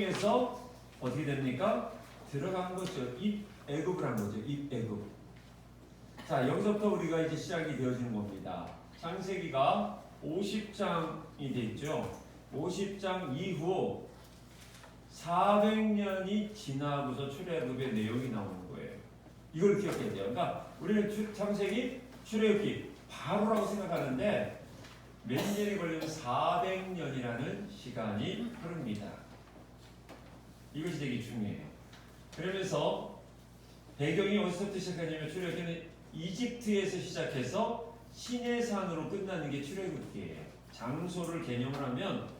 통해서 어떻게 됩니까? 들어간 거죠. 입애굽을 한 거죠. 입애굽. 자, 여기서부터 우리가 이제 시작이 되어지는 겁니다. 창세기가 50장이 돼 있죠. 50장 이후 400년이 지나고서 출애굽의 내용이 나오는 거예요. 이걸 기억해야 돼요. 그러니까 우리는 창세기, 출애굽기 바로라고 생각하는데 몇 년이 걸리면 400년이라는 시간이 흐릅니다. 이것이 되게 중요해요. 그러면서 배경이 어디서부터 시작하냐면 출애굽기는 이집트에서 시작해서 시내산으로 끝나는 게 출애굽기예요. 장소를 개념을 하면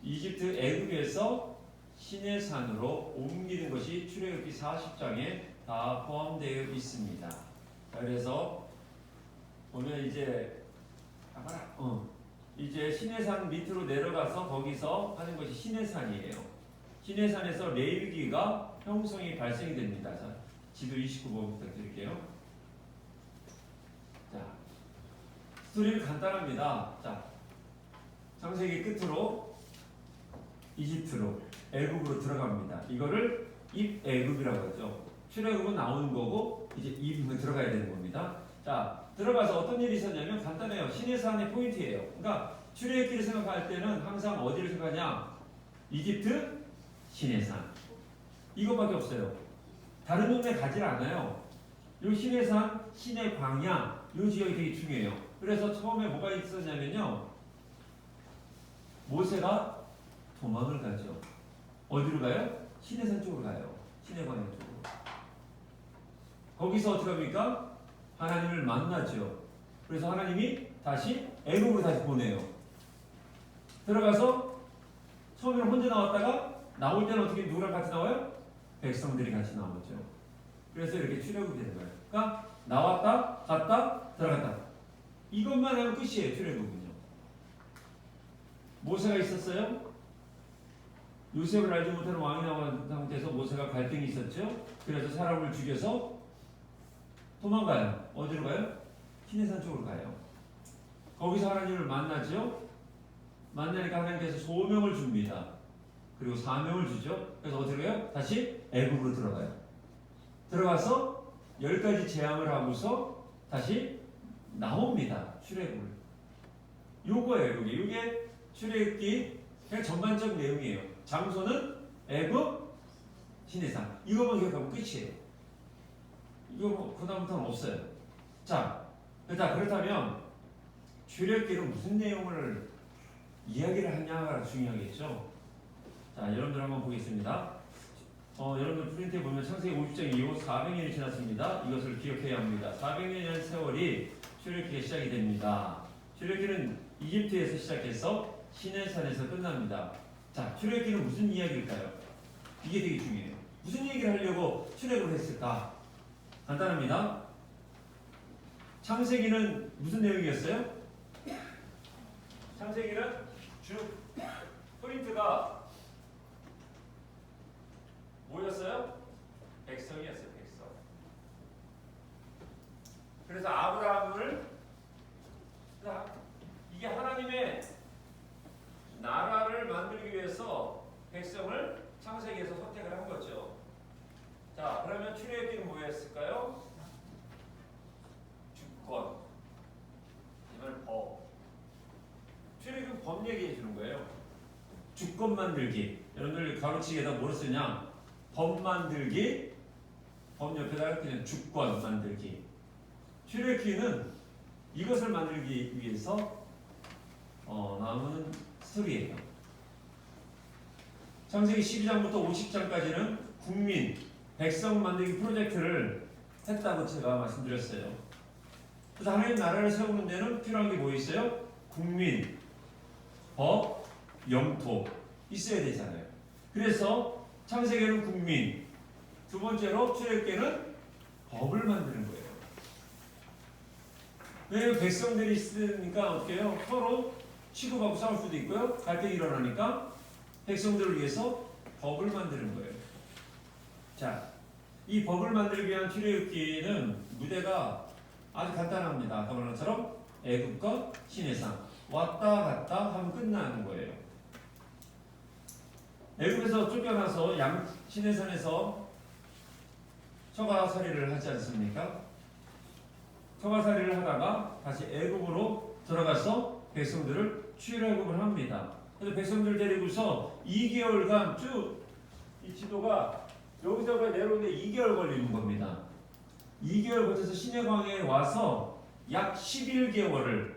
이집트 애굽에서 시내산으로 옮기는 것이 출애굽기 40장에 다 포함되어 있습니다. 그래서 보면 이제 이제 시내산 밑으로 내려가서 거기서 하는 것이 시내산이에요. 시내산에서 레위기가 형성이 발생이 됩니다. 자, 지도 29번 부탁드릴게요. 자, 스토리는 간단합니다. 자, 창세기 끝으로 이집트로 애굽으로 들어갑니다. 이거를 입애굽이라고 하죠. 출애굽은 나오는 거고 이제 입은 들어가야 되는 겁니다. 자, 들어가서 어떤 일이 있었냐면 간단해요. 시내산의 포인트예요. 그러니까 출애굽기를 생각할 때는 항상 어디를 생각하냐? 이집트 시내산. 이것밖에 없어요. 다른 동네 가지 않아요. 이 시내산, 시내 광야, 이 지역이 되게 중요해요. 그래서 처음에 뭐가 있었냐면요. 모세가 도망을 가죠. 어디로 가요? 시내산 쪽으로 가요. 시내 광야 쪽으로. 거기서 어떻게 합니까? 하나님을 만나죠. 그래서 하나님이 다시 애굽으로 다시 보내요. 들어가서 처음에는 혼자 나왔다가 나올 때는 어떻게 누구랑 같이 나와요? 백성들이 같이 나오죠. 그래서 이렇게 출애굽이 되는 거예요. 그러니까 나왔다, 갔다, 들어갔다. 이것만 하면 끝이에요. 출애굽은요. 모세가 있었어요. 요셉을 알지 못하는 왕이 나온 상태에서 모세가 갈등이 있었죠. 그래서 사람을 죽여서 도망가요. 어디로 가요? 시내산 쪽으로 가요. 거기서 하나님을 만나죠. 만나니까 하나님께서 소명을 줍니다. 그리고 사명을 주죠. 그래서 어디로 가요? 다시 애굽으로 들어가요. 들어가서 10가지 재앙을 하고서 다시 나옵니다. 출애굽을. 요거예요. 이게 출애굽기 그냥 전반적 내용이에요. 장소는 애굽, 시내산. 이거만 기억하면 끝이에요. 이거 뭐 그다음부터는 없어요. 자, 그렇다면 출애굽기는 무슨 내용을 이야기를 하냐가 중요하겠죠. 자, 여러분들 한번 보겠습니다. 여러분들 프린트에 보면 창세기 50장 이후 400년이 지났습니다. 이것을 기억해야 합니다. 400년이라는 세월이 출애굽기가 시작이 됩니다. 출애굽기는 이집트에서 시작해서 시내산에서 끝납니다. 자, 출애굽기는 무슨 이야기일까요? 이게 되게 중요해요. 무슨 얘기를 하려고 출애굽을 했을까? 간단합니다. 창세기는 무슨 내용이었어요? 창세기는 포인트가 뭐였어요? 백성이었어요. 백성. 그래서 아브라함을 이게 하나님의 나라를 만들기 위해서 백성을 창세기에서 선택을 한 거죠. 자, 그러면 출애굽기는 뭐였을까요? 주권, 이건 법. 출애굽은 법 얘기해 주는 거예요. 주권 만들기. 여러분들 가로치기에다 뭐를 쓰냐? 법 만들기. 법 옆에다가 그냥 주권 만들기. 출애굽기는 이것을 만들기 위해서 나오는 스토리예요. 창세기 12장부터 50장까지는 국민, 백성 만들기 프로젝트를 했다고 제가 말씀드렸어요. 그래서 하나님 나라를 세우는 데는 필요한 게 뭐 있어요? 국민, 법, 영토 있어야 되잖아요. 그래서 창세기는 국민, 두 번째로 출애굽기는 법을 만드는 거예요. 왜냐하면 백성들이 있으니까 어떻게 해요? 서로 치고받고 싸울 수도 있고요. 갈등이 일어나니까 백성들을 위해서 법을 만드는 거예요. 자, 이 법을 만들기 위한 출애굽기는 무대가 아주 간단합니다. 아까 말한 것처럼 애굽과 시내산 왔다 갔다 하면 끝나는 거예요. 애굽에서 쫓겨나서 시내산에서 처가살이를 하지 않습니까? 처가살이를 하다가 다시 애굽으로 들어가서 백성들을 출애굽을 합니다. 그래서 백성들 데리고서 2개월간 쭉 이 지도가 여기서가 내려오는데 2개월 걸리는 겁니다. 2개월 거쳐서 시내광야에 와서 약 11개월을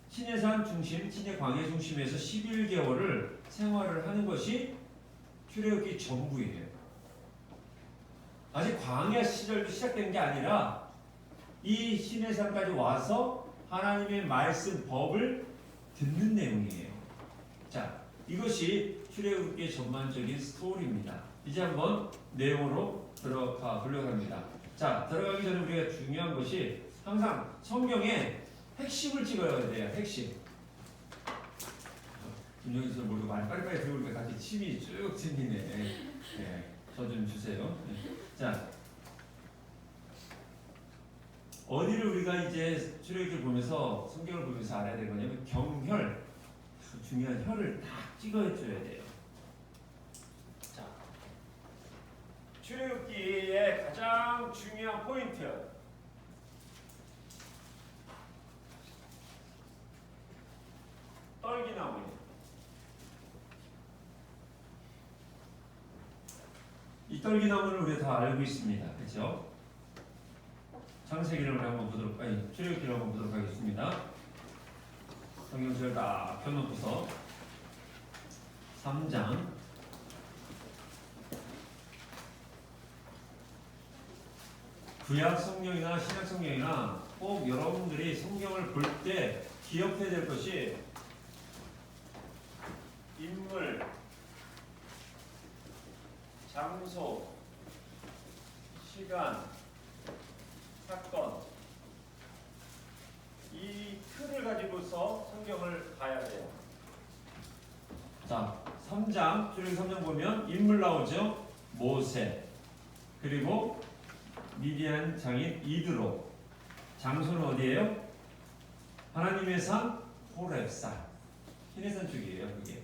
시내산 중심, 시내광야 중심에서 11개월을 생활을 하는 것이 출애굽기 전부예요. 아직 광야 시절도 시작된 게 아니라 이 시내산까지 와서 하나님의 말씀, 법을 듣는 내용이에요. 자, 이것이 출애굽기의 전반적인 스토리입니다. 이제 한번 내용으로 들어가 보려고 합니다. 자, 들어가기 전에 우리가 중요한 것이 항상 성경에 핵심을 찍어야 돼요. 핵심. 김영희 씨 모르고 많이 빨리빨리 들어오니까 같이 침이 쭉 튕기네. 네, 저 좀 주세요. 네. 자, 어디를 우리가 이제 출애굽기를 보면서 성경을 보면서 알아야 될 거냐면 경혈, 중요한 혈을 딱 찍어줘야 돼요. 자, 출애굽기의 가장 중요한 포인트. 떨기나무예요. 이 떨기나무를 우리가 다 알고 있습니다. 그렇죠? 창세기를 한번 보도록, 출애굽기를 한번 보도록 하겠습니다. 성경책을 딱 펴놓고서 3장 구약 성경이나 신약 성경이나 꼭 여러분들이 성경을 볼 때 기억해야 될 것이 인물, 장소, 시간, 사건, 이 틀을 가지고서 성경을 봐야 돼요. 자, 3장, 출애굽기 3장 보면 인물 나오죠. 모세, 그리고 미디안 장인 이드로. 장소는 어디예요? 하나님의 산 호렙산, 시내산 쪽이에요. 그게.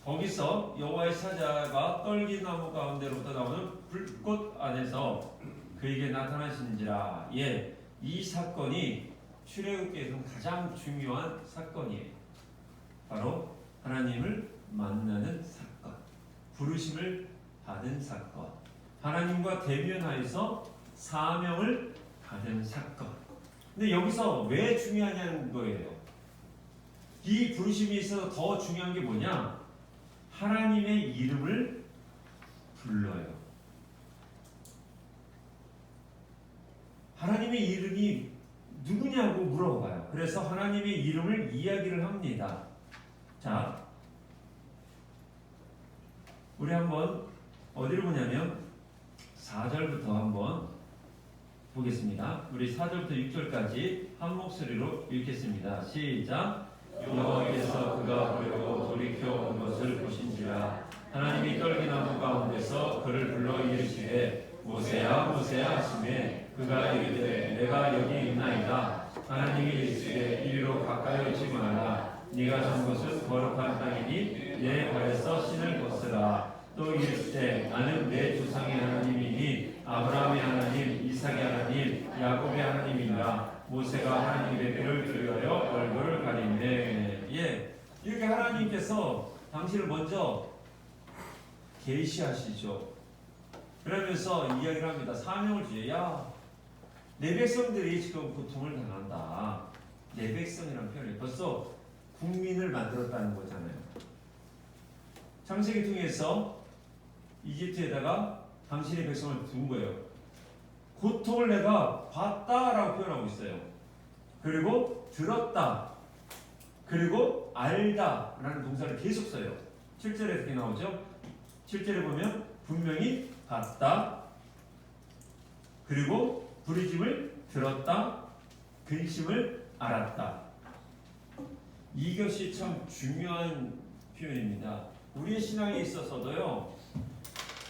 거기서 여호와의 사자가 떨기나무 가운데로부터 나오는 불꽃 안에서 그에게 나타나신지라. 예, 이 사건이 출애굽기에서 가장 중요한 사건이에요. 바로 하나님을 만나는 사건, 부르심을 받은 사건, 하나님과 대면하여서 사명을 받은 사건. 근데 여기서 왜 중요하냐는 거예요. 이 부르심이 있어서 더 중요한 게 뭐냐? 하나님의 이름을 불러요. 하나님의 이름이 누구냐고 물어봐요. 그래서 하나님의 이름을 이야기를 합니다. 자, 우리 한번 어디를 보냐면 4절부터 한번 보겠습니다. 우리 4절부터 6절까지 한 목소리로 읽겠습니다. 시작. 여호와께서 그가 보려고 돌이켜 온 것을 보신지라. 하나님이 떨기나무 가운데서 그를 불러 이르시되 모세야 모세야 하시매 그가 이르되 내가 여기 있나이다. 하나님이 이르시되 이리로 가까이 오지 말라. 네가 선 곳은 거룩한 땅이니 내 발에서 신을 벗으라. 또 이르시되 나는 내 조상의 하나님이니 아브라함의 하나님, 이삭의 하나님, 야곱의 하나님이라. 모세가 하나님의 배를 위하여 얼굴을 가리매. 예, 이렇게 하나님께서 당신을 먼저 계시하시죠. 그러면서 이야기를 합니다. 사명을 주죠. 야, 내 백성들이 지금 고통을 당한다. 내 백성이라는 표현이 벌써 국민을 만들었다는 거잖아요. 창세기 통해서 이집트에다가 당신의 백성을 둔 거예요. 고통을 내가 봤다라고 표현하고 있어요. 그리고 들었다. 그리고 알다라는 동사를 계속 써요. 7절에 이렇게 나오죠. 7절에 보면 분명히 봤다. 그리고 부르심을 들었다. 근심을 알았다. 이것이 참 중요한 표현입니다. 우리의 신앙에 있어서도요.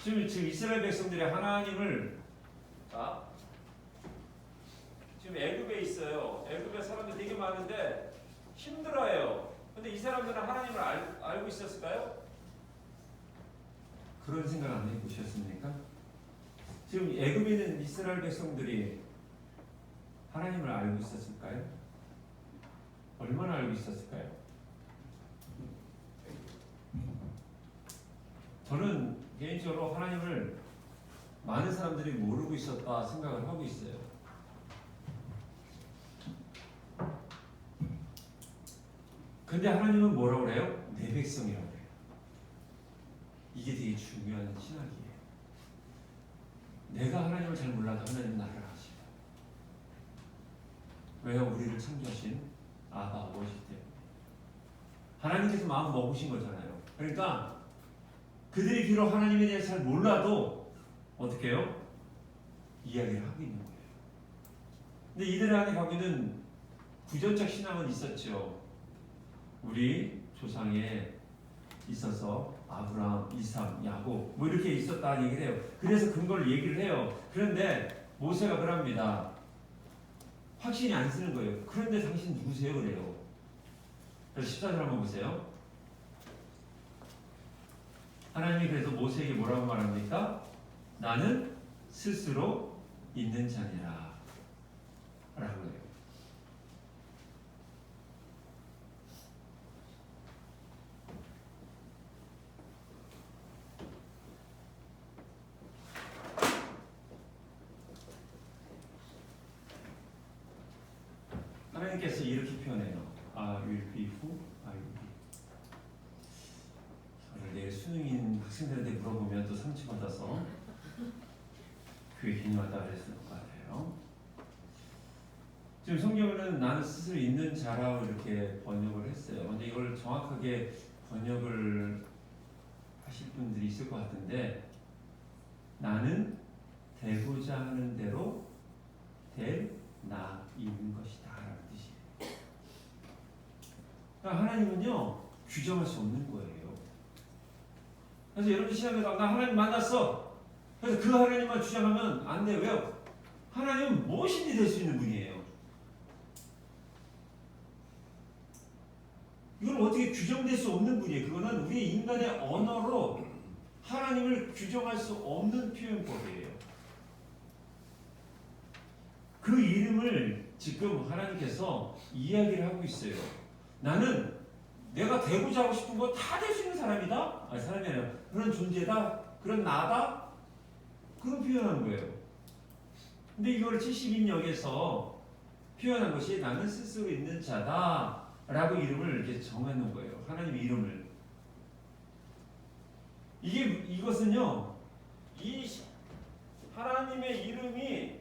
지금 이스라엘 백성들이 하나님을 지금 애굽에 있어요. 애굽에 사람들이 되게 많은데 힘들어해요. 근데 이 사람들은 하나님을 알고 있었을까요? 그런 생각 안 해보셨습니까? 지금 애굽에 있는 이스라엘 백성들이 하나님을 알고 있었을까요? 얼마나 알고 있었을까요? 저는 개인적으로 하나님을 많은 사람들이 모르고 있었다 생각을 하고 있어요. 근데 하나님은 뭐라고 그래요? 내 백성이라고 그래요. 이게 되게 중요한 신학이에요. 내가 하나님을 잘 몰라도 하나님은 나를 아시다. 왜요? 우리를 창조하신 아바 아버지 때문에. 하나님께서 마음 먹으신 거잖아요. 그러니까 그들이 비록 하나님에 대해서 잘 몰라도 어떻게 해요? 이야기를 하고 있는 거예요. 근데 이들 안에 거기는 구전적 신앙은 있었죠. 우리 조상에 있어서 아브라함, 이삭, 야곱 뭐 이렇게 있었다는 얘기를 해요. 그래서 근거를 얘기를 해요. 그런데 모세가 그럽니다. 확신이 안 쓰는 거예요. 그런데 당신 누구세요? 그래요. 그래서 14절 한번 보세요. 하나님이 그래서 모세에게 뭐라고 말합니까? 나는 스스로 있는 자니라 라고 해요. 하나님께서 이렇게 표현해요. I will be who I will be. 저를 내일 수능인 학생들한테 물어보면 또 상처받아서 교회 개념하다 그랬을 것 같아요. 지금 성경에는 나는 스스로 있는 자라고 이렇게 번역을 했어요. 근데 이걸 정확하게 번역을 하실 분들이 있을 것 같은데 나는 되고자 하는 대로 될 나 있는 것이다 라는 뜻이에요. 그러니까 하나님은요 규정할 수 없는 거예요. 그래서 여러분 시험에서 나 하나님 만났어. 그래서 그 하나님만 주장하면 안 돼요. 왜요? 하나님은 무엇인지 될 수 있는 분이에요. 이건 어떻게 규정될 수 없는 분이에요. 그거는 우리 인간의 언어로 하나님을 규정할 수 없는 표현법이에요. 그 이름을 지금 하나님께서 이야기를 하고 있어요. 나는 내가 되고자 하고 싶은 거 다 될 수 있는 사람이다? 아니 사람이 아니라 그런 존재다? 그런 나다? 그런 표현한 거예요. 근데 이거를 70인역에서 표현한 것이 나는 스스로 있는 자다 라고 이름을 이렇게 정해놓은 거예요. 하나님의 이름을. 이것은요, 이 하나님의 이름이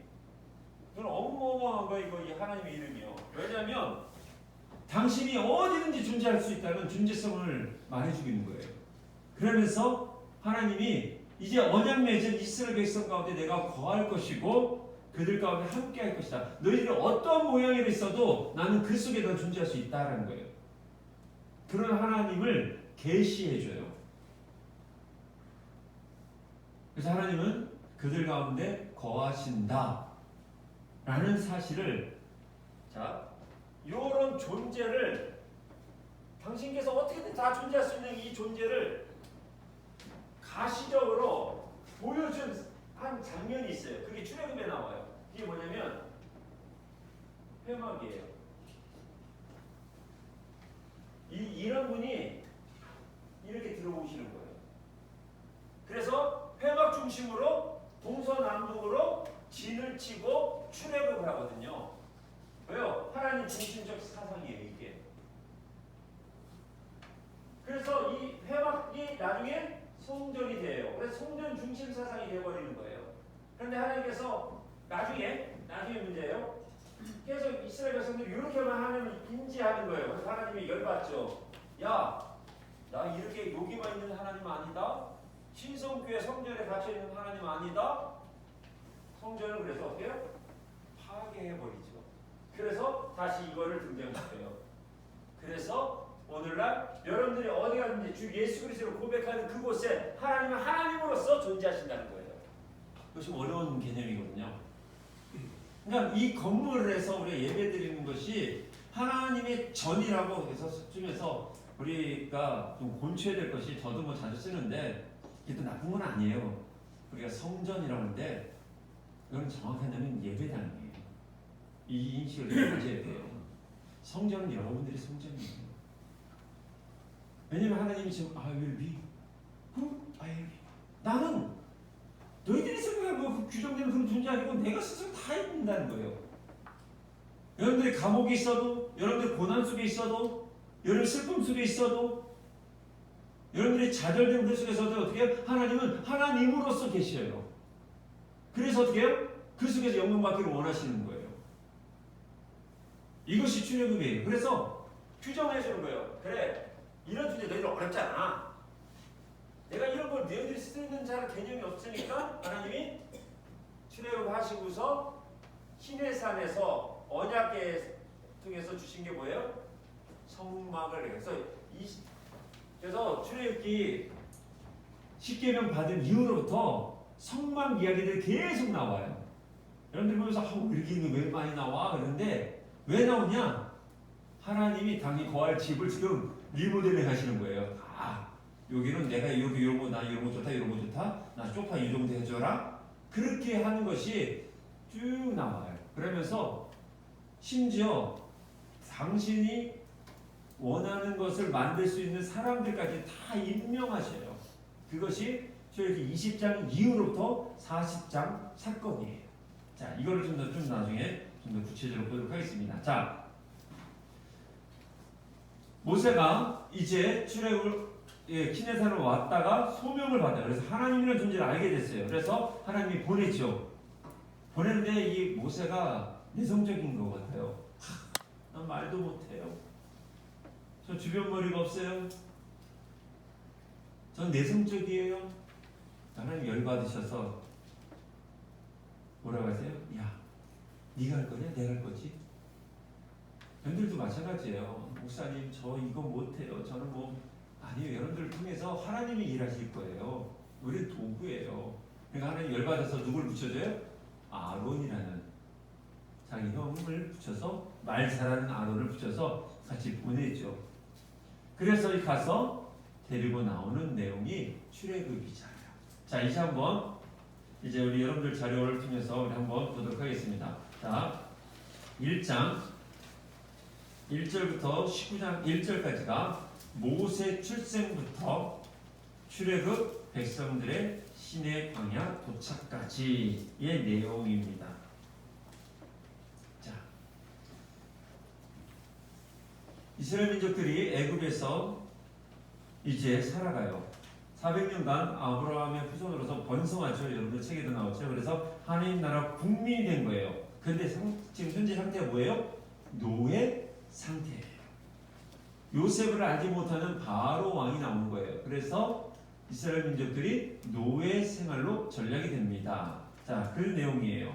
이건 어마어마한 거예요. 이거 이 하나님의 이름이요. 왜냐하면 당신이 어디든지 존재할 수 있다는 존재성을 말해주고 있는 거예요. 그러면서 하나님이 이제 언약 맺은 이스라엘 백성 가운데 내가 거할 것이고 그들 가운데 함께 할 것이다. 너희들이 어떤 모양으로 있어도 나는 그 속에 넌 존재할 수 있다라는 거예요. 그런 하나님을 계시해줘요. 그래서 하나님은 그들 가운데 거하신다 라는 사실을 자, 요런 존재를 당신께서 어떻게든 다 존재할 수 있는 이 존재를 가시적으로 보여준 한 장면이 있어요. 그게 출애굽에 나와요. 그게 뭐냐면 회막이에요. 이런 분이 이렇게 들어오시는 거예요. 그래서 회막 중심으로 동서남북으로 진을 치고 출애굽을 하거든요. 왜요? 하나님 중심적 사상이에요, 이게. 그래서 이 회막이 나중에 성전이 돼요. 그래서 성전 중심 사상이 되어버리는 거예요. 그런데 하나님께서 나중에 문제예요. 계속 이스라엘 백성들이 이렇게만 하면 인지하는 거예요. 그래서 하나님이 열받죠. 야, 나 이렇게 여기만 있는 하나님 아니다. 신성교회 성전에 갇혀 있는 하나님 아니다. 성전을 그래서 어떻게 해요? 파괴해버리죠. 그래서 다시 이거를 등장시켜요. 그래서 오늘날 여러분들이 어디 가든지 주 예수 그리스도를 고백하는 그곳에 하나님은 하나님으로서 존재하신다는 거예요. 이것이 어려운 개념이거든요. 그러니까 이 건물에서 우리가 예배드리는 것이 하나님의 전이라고 해서 중에서 우리가 좀 곤취해야 될 것이 저도 뭐 자주 쓰는데 이게 또 나쁜 건 아니에요. 우리가 성전이라고 하는데 이건 정확한 의미는 예배당이에요. 이 인식을 가져야 돼요. 성전은 여러분들이 성전이에요. 왜냐면 하나님이 지금 I will be who I am. 나는 너희들이 생각하는 그 규정되는 그런 존재 아니고 내가 스스로 다 있는다는 거예요. 여러분들이 감옥에 있어도, 여러분들이 고난 속에 있어도, 여러분 슬픔 속에 있어도, 여러분들이 좌절된 그 속에서도 어떻게 해요? 하나님은 하나님으로서 계셔요. 그래서 어떻게 해요? 그 속에서 영광 받기를 원하시는 거예요. 이것이 출애굽이에요. 그래서 규정해 주는 거예요. 그래, 이런 주제 너희들 어렵잖아. 내가 이런 걸 너희들이 쓰는 잘 개념이 없으니까 하나님이 출애굽 하시고서 시내산에서 언약궤 통해서 주신 게 뭐예요? 성막을 해서 그래서 출애굽기 10계명 받은 이후로부터 성막 이야기들이 계속 나와요. 여러분들 보면서 이렇게 왜 많이 나와? 그런데 왜 나오냐? 하나님이 당연히 거할 집을 지금 리모델링 하시는 거예요. 여기는 내가 여기 이런 거 나 이런 거 좋다 이런 거 좋다 나 소파 이 정도 해줘라. 그렇게 하는 것이 쭉 나와요. 그러면서 심지어 당신이 원하는 것을 만들 수 있는 사람들까지 다 임명하셔요. 그것이 출애굽기 20장 이후로부터 40장 사건이에요. 자, 이거를 좀 나중에 좀 더 구체적으로 보도록 하겠습니다. 자, 모세가 이제 출애굽을 키네산을 왔다가 소명을 받아요. 그래서 하나님이라는 존재를 알게 됐어요. 그래서 하나님이 보냈죠. 보냈는데 이 모세가 내성적인 것 같아요. 난 말도 못해요. 저 주변 머리가 없어요. 전 내성적이에요. 하나님 열받으셔서 뭐라고 하세요? 야, 네가 할 거냐? 내가 할 거지? 여러분들도 마찬가지예요. 목사님 저 이거 못해요. 저는 아니에요. 여러분들을 통해서 하나님이 일하실 거예요. 우리는 도구예요. 그러니까 하나님 열받아서 누굴 붙여줘요? 아론이라는 자기 형을 붙여서 말 잘하는 아론을 붙여서 같이 보내죠. 그래서 가서 데리고 나오는 내용이 출애굽이잖아요. 자, 이제 한번 이제 우리 여러분들 자료를 통해서 우리 한번 보도록 하겠습니다. 자, 1장 1절부터 19장 1절까지가 모세 출생부터 출애굽 백성들의 시내 광야 도착까지의 내용입니다. 자, 이스라엘 민족들이 애굽에서 이제 살아가요. 400년간 아브라함의 후손으로서 번성하죠. 여러분들 책에도 나왔죠. 그래서 하나님 나라 국민이 된 거예요. 근데 지금 현재 상태가 뭐예요? 노예 상태예요. 요셉을 알지 못하는 바로 왕이 나오는 거예요. 그래서 이스라엘 민족들이 노예 생활로 전락이 됩니다. 자, 그 내용이에요.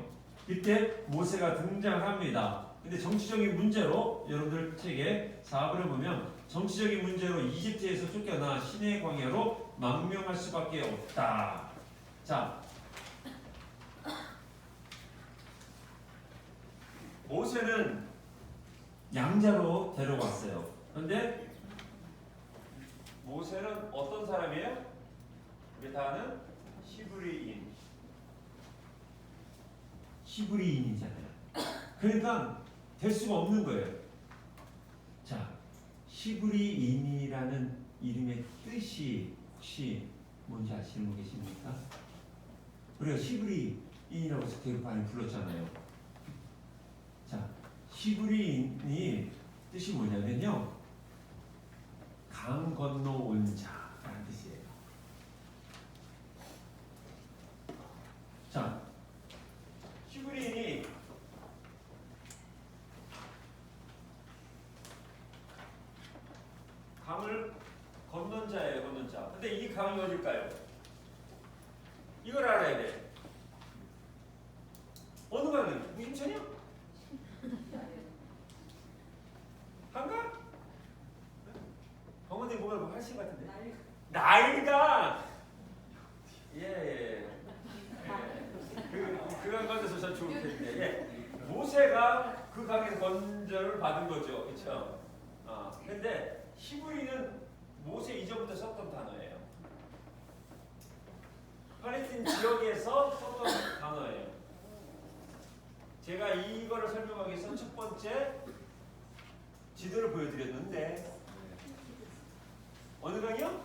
이때 모세가 등장을 합니다. 근데 정치적인 문제로 여러분들 책에 4번을 보면 정치적인 문제로 이집트에서 쫓겨나 시내 광야로 망명할 수밖에 없다. 자, 모세는 양자로 데려왔어요. 그런데 모세는 어떤 사람이에요? 우리 다 아는 히브리인이잖아요. 그러니까 될 수가 없는 거예요. 자, 히브리인이라는 이름의 뜻이 혹시 뭔지 아시는 분 계십니까? 우리가 히브리인이라고 해서 되게 많이 불렀잖아요. 자, 히브리인이 뜻이 뭐냐면요, 강 건너 온 자라는 뜻이에요. 자, 히브리인이 강을 건넌 자예요, 건넌 자. 근데 이 강이 어딜까요? 이걸 알아야 돼. 어느 강이에요? 무심천이요? 한강? 병원에 보면 할신 같은데. 나일강. 예. 그 강 건너서 전 좋을 텐데. 예. 모세가 그 강에서 건져를 받은 거죠, 그렇죠? 근데 히브리는 모세 이전부터 썼던 단어예요. 팔레스틴 지역에서 썼던 단어예요. 제가 이거를 설명하기 위해서 첫 번째 지도를 보여드렸는데 어느 강이요?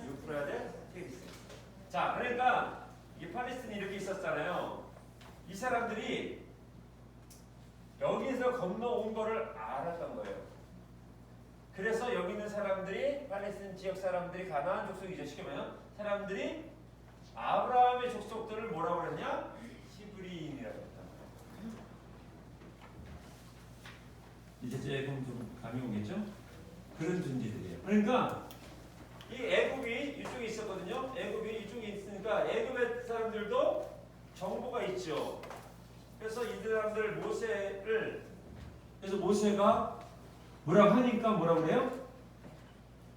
유프라데 티그리스. 자, 그러니까 이 팔레스틴이 이렇게 있었잖아요. 이 사람들이 여기서 건너온 거를 알았던 거예요. 그래서 여기 있는 사람들이 팔레스틴 지역 사람들이 가나안 족속이죠. 쉽게 말하면 사람들이 아브라함의 족속들을 뭐라고 그랬냐? 히브리인이라고 했단 말이에요. 이제 조금 좀 감이 오겠죠? 그런 존재들이에요. 그러니까 이 애굽이 이쪽에 있었거든요. 애굽이 이쪽에 있으니까 애굽의 사람들도 정보가 있죠. 그래서 이 사람들 모세를 그래서 모세가 뭐라고 하니까 뭐라고 그래요?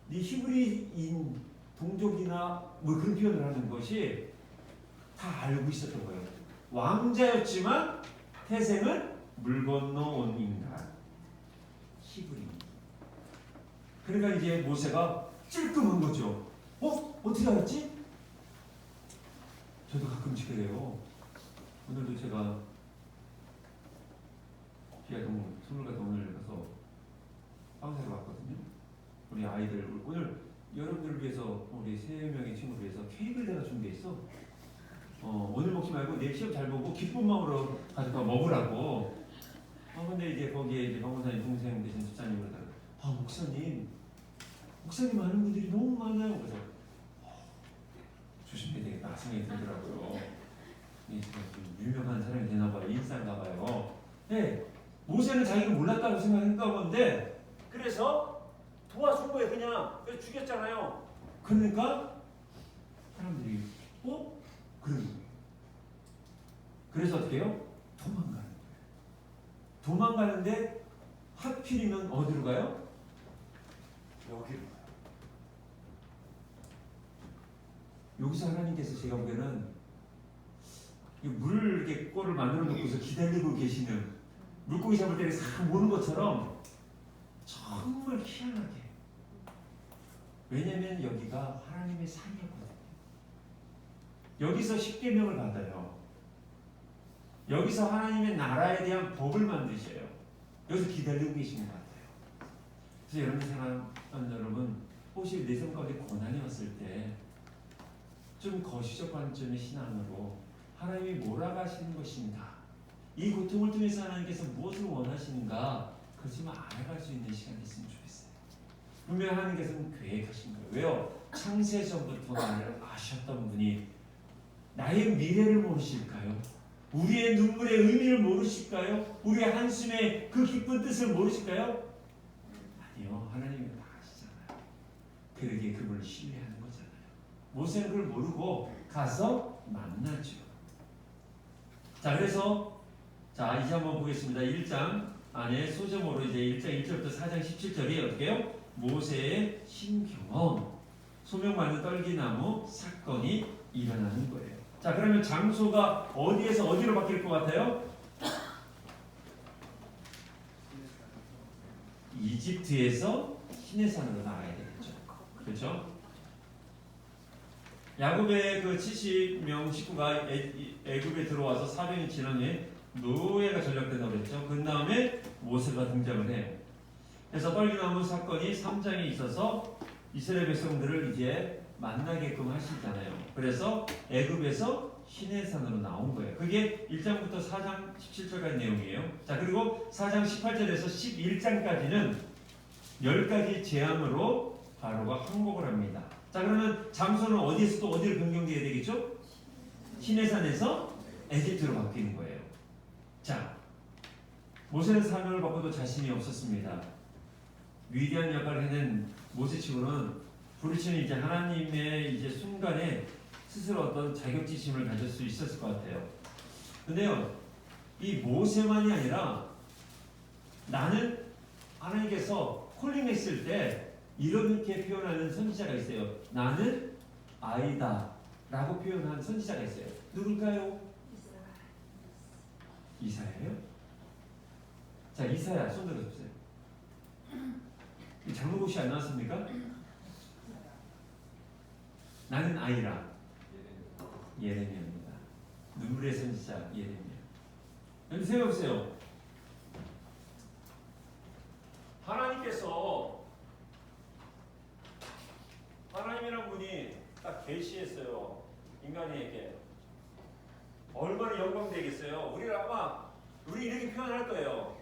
네 히브리인 동족이나 뭐 그런 표현을 하는 것이 다 알고 있었던 거예요. 왕자였지만 태생은 물 건너 온 인간 히브리인. 그러니까 이제 모세가 찔끔한 거죠. 어떻게 알았지? 저도 가끔씩 그래요. 오늘도 제가 비아동 선물가서 오늘 가서 빵 사러 왔거든요. 우리 아이들 오늘 여러분들을 위해서 우리 3명의 친구를 위해서 케이크를 내가 준비했어. 오늘 먹지 말고 내일 시험 잘 보고 기쁜 마음으로 가져가 먹으라고. 근데 이제 거기에 이제 박목사님 동생 되신 집사님이 그러다가 목사님 아는 분들이 너무 많아요. 그래서 조심해야 되겠다 생각이 들더라고요. 좀 유명한 사람이 되나봐요. 인싸인가봐요. 네, 모세는 자기가 몰랐다고 생각했던 건데 그래서 도와준 거예요. 그래서 죽였잖아요. 그러니까 사람들이 그런 거예요. 그래서 어떻게 해요? 도망가는 거예요. 도망가는데 하필이면 어디로 가요? 여기로 가요. 여기서 하나님께서 제가 보기에는 물 이렇게 꼴을 만들어 놓고서 기다리고 계시는 물고기 잡을 때 싹 모는 것처럼 정말 희한하게. 왜냐면 여기가 하나님의 산이었거든요. 여기서 십계명을 받아요. 여기서 하나님의 나라에 대한 법을 만드셔요. 여기서 기다리고 계시는 것 같아요. 그래서 여러분 생각하는 여러분 혹시 내 삶 가운데 고난이 왔을 때 좀 거시적 관점의 신앙으로 하나님이 몰아가시는 것인가, 이 고통을 통해서 하나님께서 무엇을 원하시는가, 그걸 좀 알아갈 수 있는 시간이 됐으면 좋겠어요. 분명 하나님께서는 계획하신 거예요. 왜요? 창세전부터 나를 아셨던 분이 나의 미래를 모르실까요? 우리의 눈물의 의미를 모르실까요? 우리의 한숨의 그 기쁜 뜻을 모르실까요? 아니요, 하나님이 다 아시잖아요. 그러기에 그분을 신뢰하는 거잖아요. 모세는 그걸 모르고 가서 만나죠. 자, 그래서 이제 한번 보겠습니다. 1장 안에 소점으로 이제 1장 1절부터 4장 17절이 어떻게 해요? 모세의 신경험, 소명받는 떨기나무 사건이 일어나는 거예요. 자, 그러면 장소가 어디에서 어디로 바뀔 것 같아요? 이집트에서 시내산으로 나가야 되겠죠. 그렇죠? 야곱의 그 70명 식구가 애굽에 들어와서 400년 지난 후에 노예가 전락된다고 그랬죠. 그 다음에 모세가 등장을 해요. 그래서 떨기나무 사건이 3장에 있어서 이스라엘 백성들을 이제 만나게끔 하시잖아요. 그래서 애굽에서 시내산으로 나온 거예요. 그게 1장부터 4장 17절까지 내용이에요. 자, 그리고 4장 18절에서 11장까지는 10가지 재앙으로 바로가 항복을 합니다. 자, 그러면 장소는 어디에서 또 어디로 변경돼야 되겠죠? 시내산에서 에집트로 바뀌는 거예요. 자, 모세는 사명을 받고도 자신이 없었습니다. 위대한 역할을 해낸 모세치고는 부르시는 이제 하나님의 이제 순간에 스스로 어떤 자격지심을 가질 수 있었을 것 같아요. 근데요, 이 모세만이 아니라 나는 하나님께서 콜링했을 때 이렇게 표현하는 선지자가 있어요. 나는 아이다 라고 표현한 선지자가 있어요. 누굴까요? 이사야요? 자, 이사야 손 들어주세요. 장로고시 안 나왔습니까? 나는 아이라 예레미야입니다. 눈물의 선지자 예레미야. 여러분 생각해보세요. 하나님이란 분이 딱 계시했어요. 인간에게 얼마나 영광되겠어요. 우리 이렇게 표현할 거예요.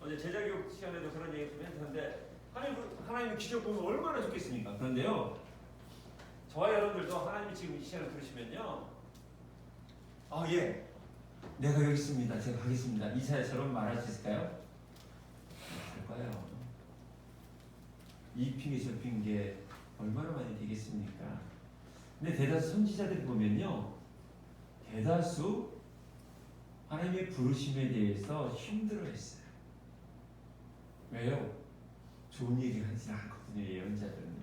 어제 제자교육 시간에도 그런 얘기 좀 했는데 하나님의 기적 보면 얼마나 좋겠습니까? 그런데요, 저와 여러분들도 하나님이 지금 이 시간을 들으시면요, 예, 내가 여기 있습니다. 제가 가겠습니다. 이사야처럼 말할 수 있을까요? 할 거예요. 이 핑계 저 핑계 얼마나 많이 되겠습니까? 근데 대다수 선지자들이 보면요, 대다수 하나님의 부르심에 대해서 힘들어했어요. 왜요? 좋은 얘기 하지 않거든요, 예언자들은요.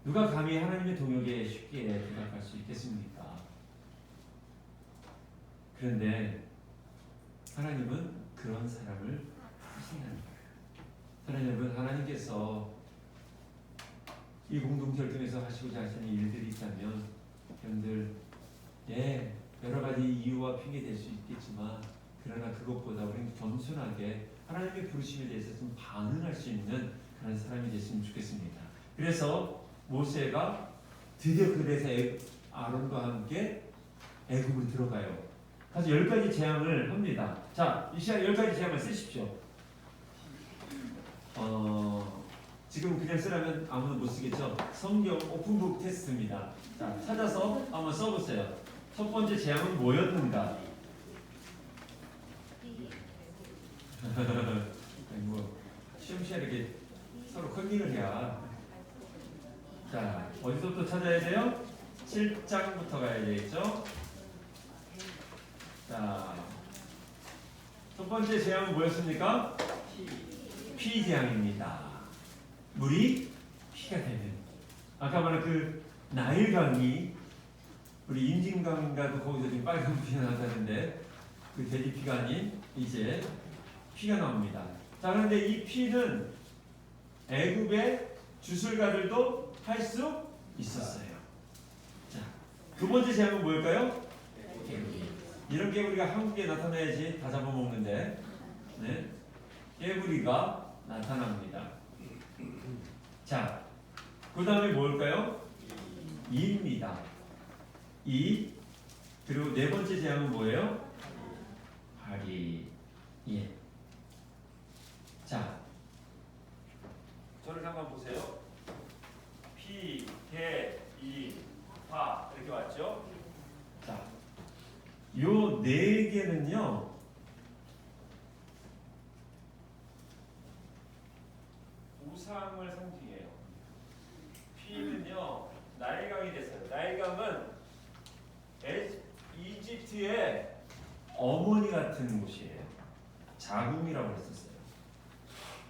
누가 감히 하나님의 동역에 쉽게 대답할 수 있겠습니까? 그런데 하나님은 그런 사람을 하신다는 거예요. 여러분, 하나님께서 이 공동절편에서 하시고자 하시는 일들이 있다면 여러분들 여러 가지 이유와 핑계 될 수 있겠지만 그러나 그것보다 우리는 겸손하게 하나님의 부르심에 대해서 좀 반응할 수 있는 그런 사람이 됐으면 좋겠습니다. 그래서 모세가 드디어 그래서 아론과 함께 애굽으로 들어가요. 가서 10가지 재앙을 합니다. 자, 이 시간 10가지 재앙을 쓰십시오. 지금 그냥 쓰라면 아무도 못 쓰겠죠? 성경 오픈북 테스트입니다. 자, 찾아서 한번 써보세요. 첫 번째 재앙은 뭐였는가? 뭐 시험시험 이렇게 서로 컨닝을 해야. 자, 어디서부터 찾아야 돼요? 7장부터 가야 되겠죠? 자, 첫 번째 재앙은 뭐였습니까? 피 재앙입니다. 물이 피가 되는. 아까 말한 그 나일강이 우리 임진강가도 거기서 지금 빨간 피가 나다는데 그 돼지 피가 아닌 이제 피가 나옵니다. 자, 그런데 이 피는 애굽의 주술가들도 할 수 있었어요. 자, 두 번째 재앙은 뭘까요? 개구리. 이런 개구리가 한국에 나타나야지 다 잡아먹는데, 네, 개구리가 나타납니다. 자, 그 다음에 뭘까요? 이입니다. 이. 그리고 네 번째 재앙은 뭐예요? 파리. 예. 자, 저를 한번 보세요. 피, 개, 이, 파 이렇게 왔죠? 자, 요 네 개는요, 우상을 상징해요. 피는요, 나일강이 됐어요. 나일강은 이집트의 어머니 같은 곳이에요. 자궁이라고 했었어요.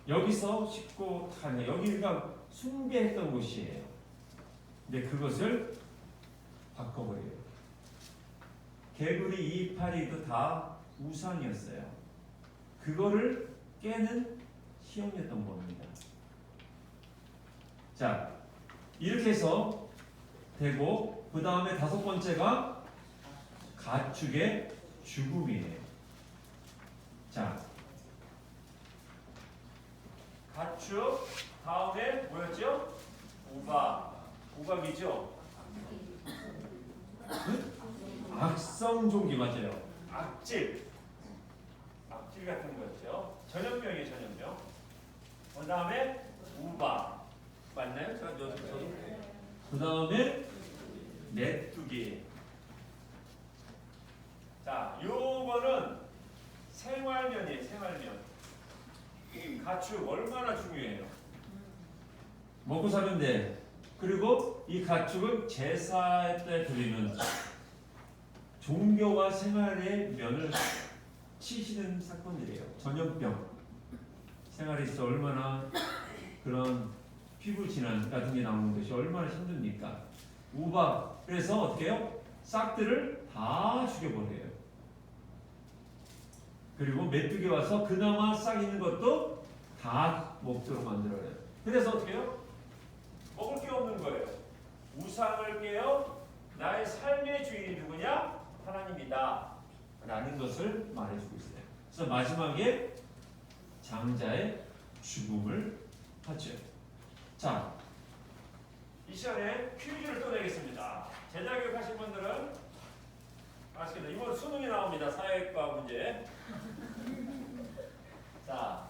여기서 씻고 타는, 여기가 숭배했던 곳이에요. 근데 그것을 바꿔버려요. 개구리, 이파리도 다 우상이었어요. 그거를 깨는 시험이었던 겁니다. 자, 이렇게 해서 되고, 그 다음에 다섯 번째가 가축의 죽음이에요. 자, 가축 다음에 뭐였죠? 우박이죠? 악성종기 맞아요. 악질 같은 거였죠. 전염병이에요, 전염병. 그 다음에 우박 맞나요? 저도. 그 다음에 메뚜기. 자, 요거는 생활면이에요. 생활면. 가축 얼마나 중요해요. 먹고 사는데. 그리고 이 가축은 제사 때 드리는 종교와 생활의 면을 치시는 사건들이에요. 전염병. 생활에 있어 얼마나 그런 피부 질환 같은 게 나오는 것이 얼마나 힘듭니까? 우박. 그래서 어떻게 해요? 싹들을 다 죽여버려요. 그리고 메뚜기 와서 그나마 싹 있는 것도 다 먹도록 만들어요. 그래서 어떻게 해요? 먹을 게 없는 거예요. 우상을 깨어 나의 삶의 주인이 누구냐? 하나님이다 라는 것을 말해주고 있어요. 그래서 마지막에 장자의 죽음을 하죠. 자, 이 시간에 퀴즈를 또 내겠습니다. 제자교육 하신 분들은 아시겠다. 이번 수능이 나옵니다. 사회과 문제. 자,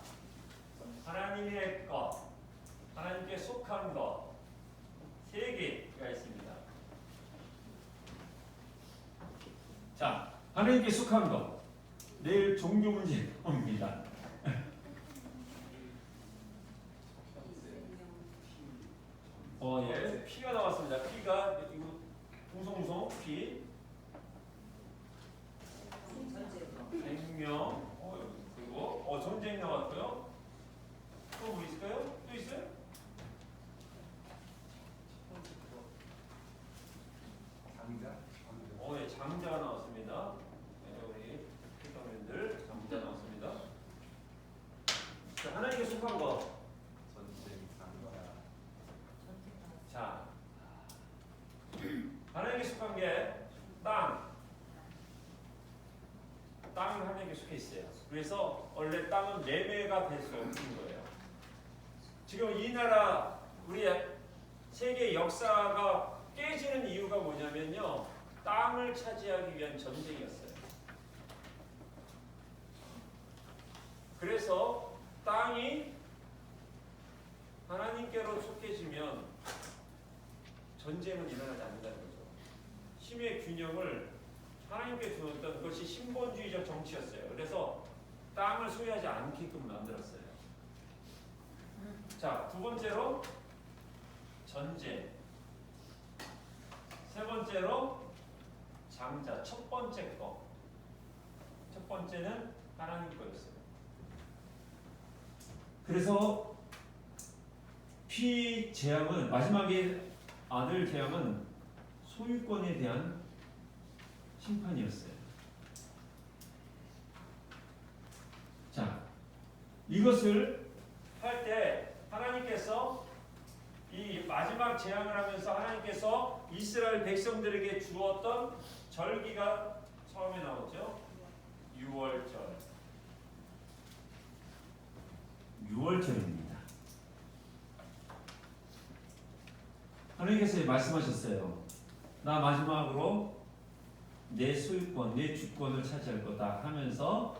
하나님의 것, 하나님께 속한 것, 3개가 있습니다. 자, 하나님께 속한 것. 내일 종교 문제 옵니다. 예, 피가 나왔습니다. 피가 이거 웅성웅성 피. 생명. 그리고 전쟁 나왔고요. 또 뭐 있을까요? 또 있어요? 예, 장자가 나왔습니다. 네, 우리 필터맨들 장자 나왔습니다. 자, 하나님께 속한 것. 자, 하나님께 속한 게 땅. 땅은 하나님께 속해 있어요. 그래서 원래 땅은 매매가 될 수 없는 거예요. 지금 이 나라 우리 세계 역사가 깨지는 이유가 뭐냐면요, 땅을 차지하기 위한 전쟁이었어요. 그래서 땅이 하나님께로 속해지면 전쟁은 일어나지 않는다는 거죠. 힘의 균형을 하나님께 주었던 것이 신본주의적 정치였어요. 그래서 땅을 소유하지 않게끔 만들었어요. 자, 두 번째로 전쟁. 세 번째로 장자. 첫 번째 거. 첫 번째는 하나님 거였어요. 그래서 피 재앙은, 마지막에 아들 재앙은 소유권에 대한 심판이었어요. 자, 이것을 할 때 하나님께서 이 마지막 재앙을 하면서 하나님께서 이스라엘 백성들에게 주었던 절기가 처음에 나오죠. 6월절. 6월절입니다. 하나님께서 말씀하셨어요. 나 마지막으로 내 소유권, 내 주권을 차지할 거다 하면서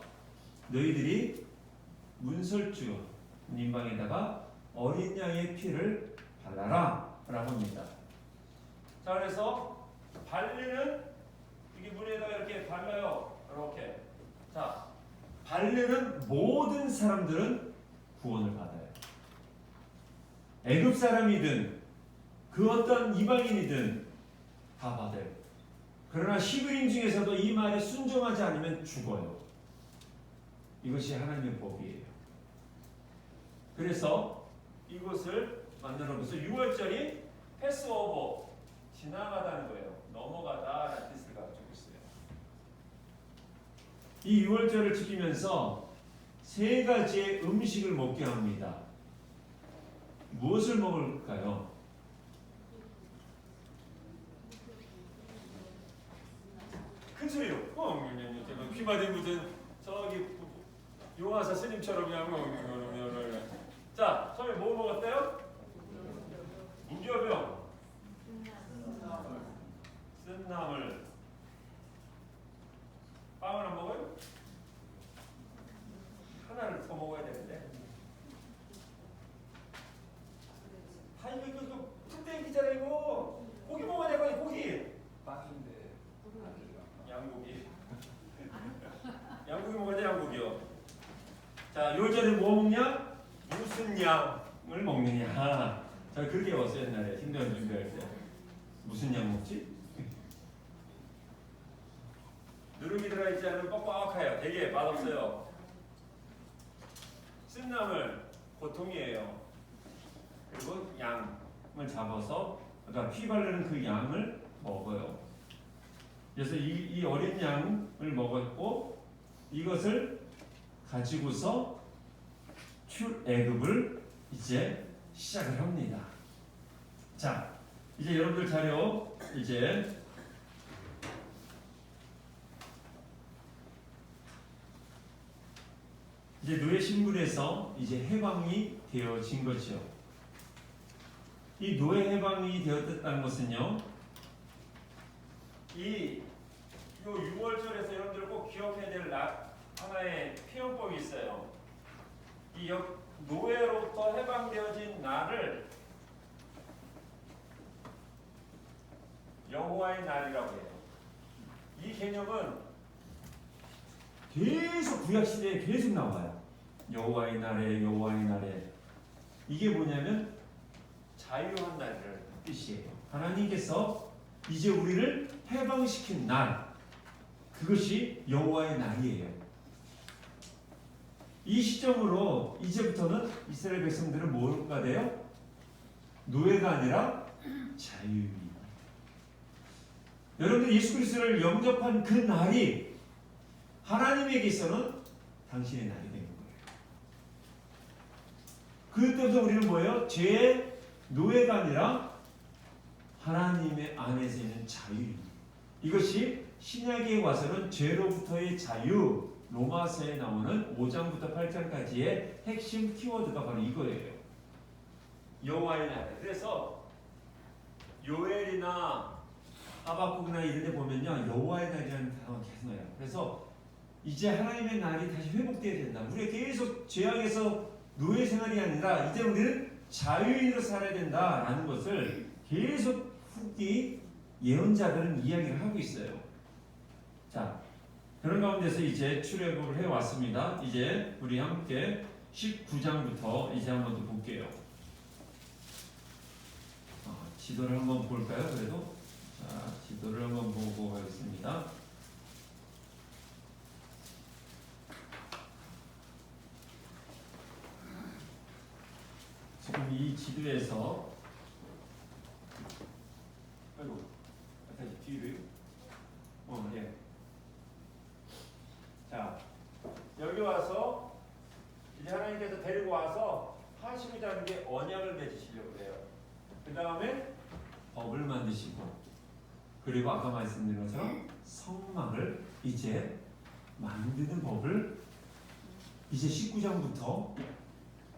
너희들이 문설주 님방에다가 어린 양의 피를 발라라 라고 합니다. 자, 그래서 발리는 이게 문에다가 이렇게 발라요. 이렇게. 자, 발리는 모든 사람들은 구원을 받아요. 애굽 사람이든 그 어떤 이방인이든 다 받아요. 그러나 히브리인 중에서도 이 말에 순종하지 않으면 죽어요. 이것이 하나님의 법이에요. 그래서 이것을 만들어 놓고서 6월절이 패스오버, 지나가다는 거예요. 넘어가다라는 뜻을 가지고 있어요. 이 6월절을 지키면서 3가지의 음식을 먹게 합니다. 무엇을 먹을까요? 큰 소리로. 귀 맞은 무슨 저기 용화사 스님처럼 그냥. 자, 처음에 뭐 먹었대요? 무교병. 쓴나물. 빵을 안 먹어요? 하나를 더 먹어야 되는데. 이거 뚝배기잖아 이거. 고기 먹어야 될 거야, 고기. 빵인데 양고기. 양고기 먹어야 돼, 양고기요. 자, 요절에 뭐 먹냐? 무슨 양을 먹느냐. 자, 그렇게 배웠어요 옛날에 힘든 준비할 때. 무슨 양 먹지? 누룩이 들어있지 않으면 뻑뻑해요. 되게 맛없어요. 쓴나물 보통이에요. 그리고 양을 잡아서, 그러니까 피 바르는 그 양을 먹어요. 그래서 이 어린 양을 먹었고 이것을 가지고서 출애굽을 이제 시작을 합니다. 자, 이제 여러분들 자료 이제 노예 신분에서 이제 해방이 되어진 거죠. 이 노예 해방이 되었다는 것은요, 이 6월절에서 여러분들 꼭 기억해야 될 하나의 표현법이 있어요. 이 노예로부터 해방되어진 날을 여호와의 날이라고 해요. 이 개념은 계속 구약시대에 계속 나와요. 여호와의 날에 여호와의 날에. 이게 뭐냐면 자유한 날이라는 뜻이에요. 하나님께서 이제 우리를 해방시킨 날, 그것이 여호와의 날이에요. 이 시점으로 이제부터는 이스라엘 백성들은 뭐가 돼요? 노예가 아니라 자유입니다. 여러분들 예수 그리스도를 영접한 그 날이 하나님에게서는 당신의 날이 되는 거예요. 그때부터 우리는 뭐예요? 죄의 노예가 아니라 하나님의 안에서 있는 자유입니다. 이것이 신약에 와서는 죄로부터의 자유, 로마서에 나오는 5장부터 8장까지의 핵심 키워드가 바로 이거예요. 여호와의 날. 그래서 요엘이나 하박국이나 이런 데 보면요, 여호와의 날이라는 단어가 계속 나와요. 그래서 이제 하나님의 날이 다시 회복되어야 된다. 우리가 계속 죄악에서 노예 생활이 아니라 이제 우리는 자유인으로 살아야 된다라는 것을 계속 후기 예언자들은 이야기를 하고 있어요. 자, 그런 가운데서 이제 출애굽을 해왔습니다. 이제 우리 함께 19장부터 이제 한번 더 볼게요. 지도를 한번 볼까요? 그래도 자, 지도를 한번 보고 가겠습니다. 지금 이 지도에서 다시 뒤로요. 예. 자, 여기 와서 이제 하나님께서 데리고 와서 하시고자 하는 게 언약을 맺으시려고 해요. 그 다음에 법을 만드시고, 그리고 아까 말씀드린 것처럼 성막을 이제 만드는 법을 이제 19장부터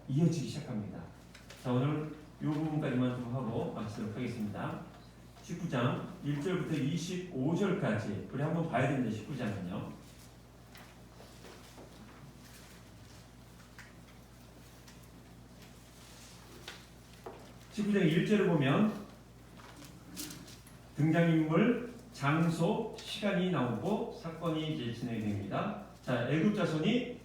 이어지기 시작합니다. 자, 오늘 이 부분까지만 좀 하고 마치도록 하겠습니다. 19장 1절부터 25절까지 우리 한번 봐야 됩니다. 19장은요. (19장) 1절을 보면 등장인물, 장소, 시간이 나오고 사건이 이제 진행됩니다. 자, 애굽 자손이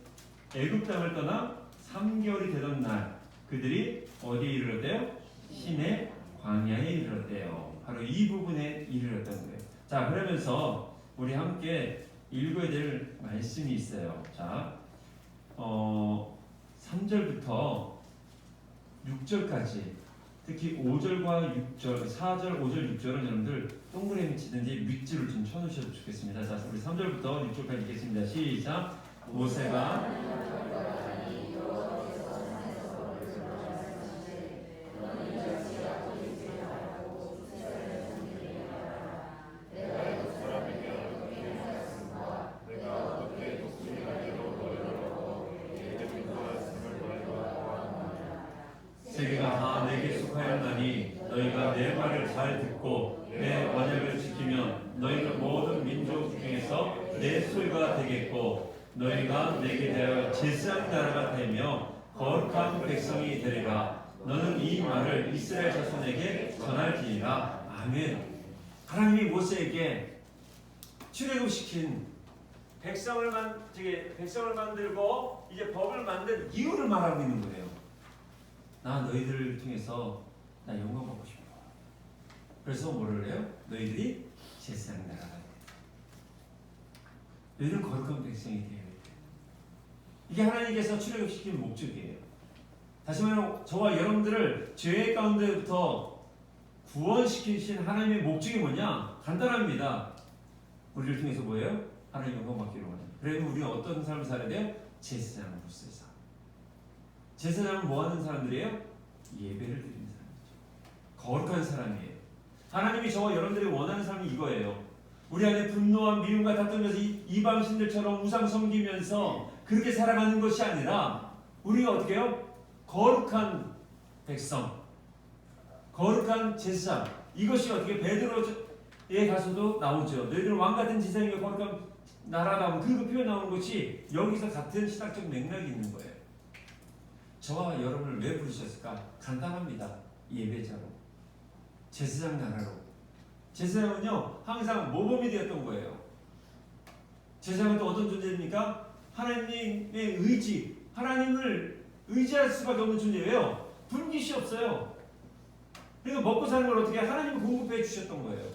애굽 땅을 떠나 3개월이 되던 날 그들이 어디에 이르렀대요? 시내 광야에 이르렀대요. 바로 이 부분에 이르렀던 거예요. 자, 그러면서 우리 함께 읽어야 될 말씀이 있어요. 자, 3절부터 6절까지, 특히 5절과 6절, 4절, 5절, 6절은 여러분들 동그라미 치든지 밑줄을 좀 쳐놓으셔도 좋겠습니다. 자, 우리 3절부터 6절까지 읽겠습니다. 시작. 모세가 세계가 다 내게 속하였나니 너희가 내 말을 잘 듣고 내 언약을 지키면 너희가 모든 민족 중에서 내 소유가 되겠고 너희가 내게 대하여 제사장 나라가 되며 거룩한 백성이 되리라. 너는 이 말을 이스라엘 자손에게 전할지니라. 아멘. 하나님이 모세에게 출애굽시킨 백성을 만들고 이제 법을 만든 이유를 말하고 있는 거예요. 나 너희들을 통해서 나 영광 받고 싶어. 그래서 뭐를 해요? 너희들이 제사장 나라가 돼. 너희들은 거룩한 백성이 되어야 돼. 이게 하나님께서 출애굽시킨 목적이에요. 다시 말하면 저와 여러분들을 죄 가운데부터 구원시키신 하나님의 목적이 뭐냐? 간단합니다. 우리를 통해서 뭐예요? 하나님 영광 받기로 원해요. 그러면 우리가 어떤 삶을 살아야 돼요? 제사장으로서의 삶. 제사장은 뭐 하는 사람들이에요? 예배를 드리는 사람이죠. 거룩한 사람이에요. 하나님이 저와 여러분들이 원하는 삶이 이거예요. 우리 안에 분노와 미움과 다투면서 이방신들처럼 우상 섬기면서 그렇게 살아가는 것이 아니라 우리가 어떻게 해요? 거룩한 백성, 거룩한 제사장. 이것이 어떻게 베드로에 가서도 나오죠. 너희들은 왕같은 제사장이며 거룩한 나라다. 그 표현 나오는 것이 여기서 같은 신학적 맥락이 있는 거예요. 저와 여러분을 왜 부르셨을까? 간단합니다. 예배자로, 제사장 나라로. 제사장은요 항상 모범이 되었던 거예요. 제사장은 또 어떤 존재입니까? 하나님의 의지, 하나님을 의지할 수밖에 없는 존재예요. 분깃이 없어요. 그러니까 먹고 사는 걸 어떻게 하나님이 공급해 주셨던 거예요.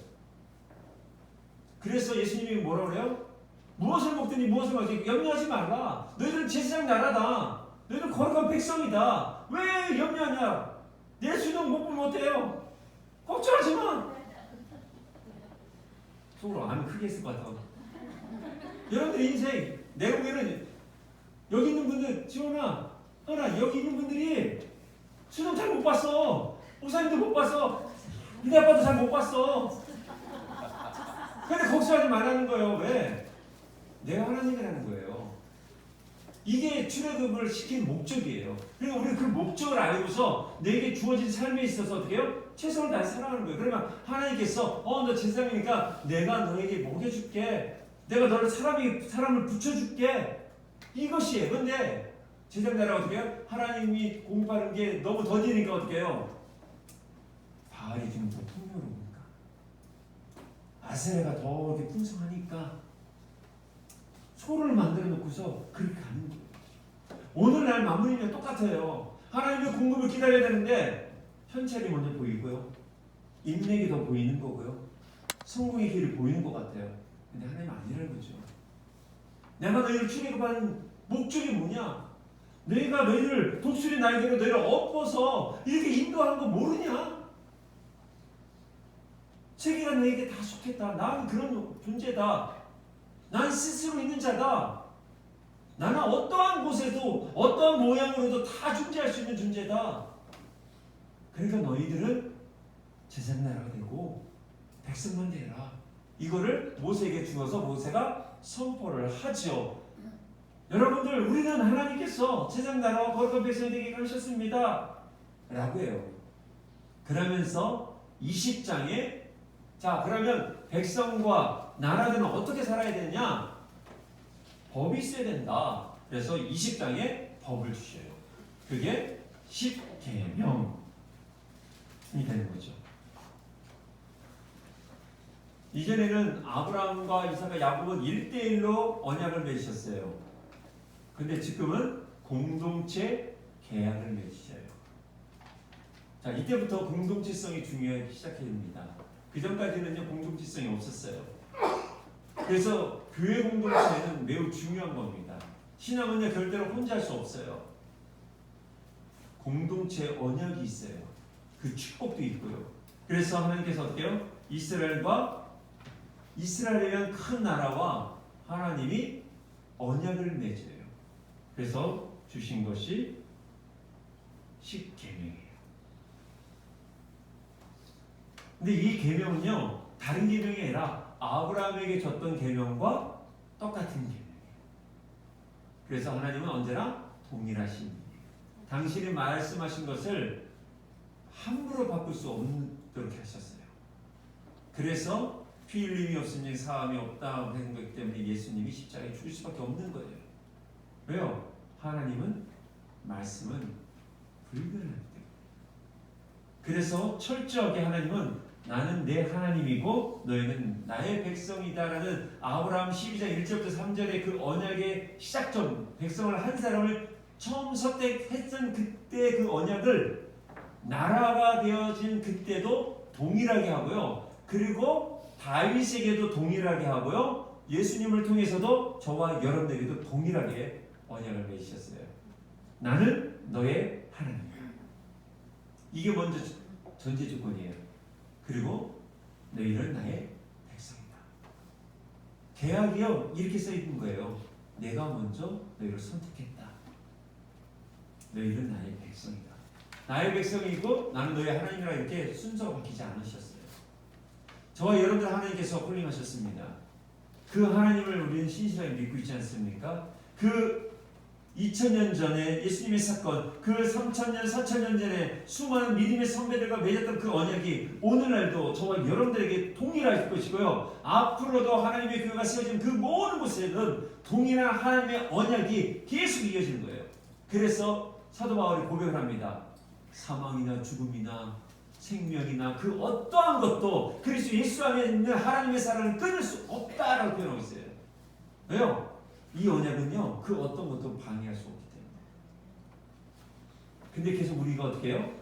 그래서 예수님이 뭐라고 그래요? 무엇을 먹든지 무엇을 마시든지 염려하지 말라. 너희들은 제사장 나라다. 너희들은 거룩한 백성이다. 왜 염려하냐? 내 수능 못 보면 어때요? 걱정하지 마. 속으로 안 크게 했을 것 같아. 여러분들 인생, 내가 보기에는 여기 있는 분들, 지원아, 하나 여기 있는 분들이 수능 잘 못 봤어. 목사님도 못 봤어. 니네 아빠도 잘 못 봤어. 근데 걱정하지 말라는 거예요. 왜? 내가 하나님이라는 거예요. 이게 출애굽을 시킨 목적이에요. 그러니까 우리는 그 목적을 알고서 내게 주어진 삶에 있어서 어떻게 해요? 최선을 다해 살아가는 거예요. 그러면 하나님께서 너 제사장이니까 내가 너에게 먹여줄게. 내가 너를 사람을 붙여줄게. 이것이에요. 그런데 제사장 나라가 어떻게 해요? 하나님이 공급하는 게 너무 더디니까 어떻게 해요? 바알이 좀 더 풍요로우니까, 아세라가 더 이렇게 풍성하니까 소를 만들어 놓고서 그렇게 가는 거예요. 오늘날 만물이면 똑같아요. 하나님의 공급을 기다려야 되는데 현찰이 먼저 보이고요, 인맥이 더 보이는 거고요, 성공의 길이 보이는 것 같아요. 근데 하나님 아니라는 거죠. 내가 너희를 출애굽한 목적이 뭐냐? 내가 너희를 독수리 날개로 너희를 엎어서 이렇게 인도하는 거 모르냐? 세계가 너에게 다 속했다. 나는 그런 존재다. 난 스스로 있는 자다. 나는 어떠한 곳에도 어떠한 모양으로도 다 존재할 수 있는 존재다. 그러니까 너희들은 제사장 나라가 되고 백성만 되라. 이거를 모세에게 주어서 모세가 선포를 하죠. 여러분들, 우리는 하나님께서 제사장 나라와 거룩한 백성이 되게 하셨습니다 라고 해요. 그러면서 20장에 자, 그러면 백성과 나라들은 어떻게 살아야 되냐? 법이 있어야 된다. 그래서 20장에 법을 주셔요. 그게 10계명이 되는 거죠. 이전에는 아브라함과 이삭과 야곱은 1대1로 언약을 맺으셨어요. 근데 지금은 공동체 계약을 맺으셔요. 자, 이때부터 공동체성이 중요하기 시작합니다. 그 전까지는요, 공동체성이 없었어요. 그래서 교회 공동체는 매우 중요한 겁니다. 신앙은요, 절대로 혼자 할 수 없어요. 공동체 언약이 있어요. 그 축복도 있고요. 그래서 하나님께서 어떻게 해요? 이스라엘이란 큰 나라와 하나님이 언약을 맺어요. 그래서 주신 것이 10계명이에요. 근데 이 계명은요, 다른 계명이 아니라 아브라함에게 줬던 계명과 똑같은 계명이에요. 그래서 하나님은 언제나 동일하신 분이에요. 당신이 말씀하신 것을 함부로 바꿀 수 없도록 하셨어요. 그래서 피 흘림이 없으니 사함이 없다 하는 것 때문에 예수님이 십자가에 죽을 수밖에 없는 거예요. 왜요? 하나님은 말씀은 불변하기 때문에. 그래서 철저하게 하나님은 나는 내 하나님이고 너희는 나의 백성이다라는 아브라함 12장 1절부터 3절의 그 언약의 시작점, 백성을 한 사람을 처음 선택했던 그때 그 언약을 나라가 되어진 그때도 동일하게 하고요. 그리고 다윗에게도 동일하게 하고요. 예수님을 통해서도 저와 여러분에게도 동일하게 언약을 맺으셨어요. 나는 너의 하나님이야. 이게 먼저 전제 조건이에요. 그리고 너희는 나의 백성이다. 계약이요, 이렇게 써 있는 거예요. 내가 먼저 너희를 선택했다. 너희는 나의 백성이다. 나의 백성이고 나는 너희 하나님이라 이렇게 순서가 바뀌지 않으셨어요. 저와 여러분들 하나님께서 홀링하셨습니다. 그 하나님을 우리는 신실하게 믿고 있지 않습니까? 그 2000년 전에 예수님의 사건, 그 3000년, 4000년 전에 수많은 믿음의 선배들과 맺었던 그 언약이 오늘날도 저와 여러분들에게 동일할 것이고요. 앞으로도 하나님의 교회가 세워진 그 모든 곳에는 동일한 하나님의 언약이 계속 이어지는 거예요. 그래서 사도 바울이 고백을 합니다. 사망이나 죽음이나 생명이나 그 어떠한 것도 그리스도 예수 안에 있는 하나님의 사랑을 끊을 수 없다라고 표현하고 있어요. 왜요? 이 언약은요, 그 어떤 것도 방해할 수 없기 때문에. 근데 계속 우리가 어떻게 해요?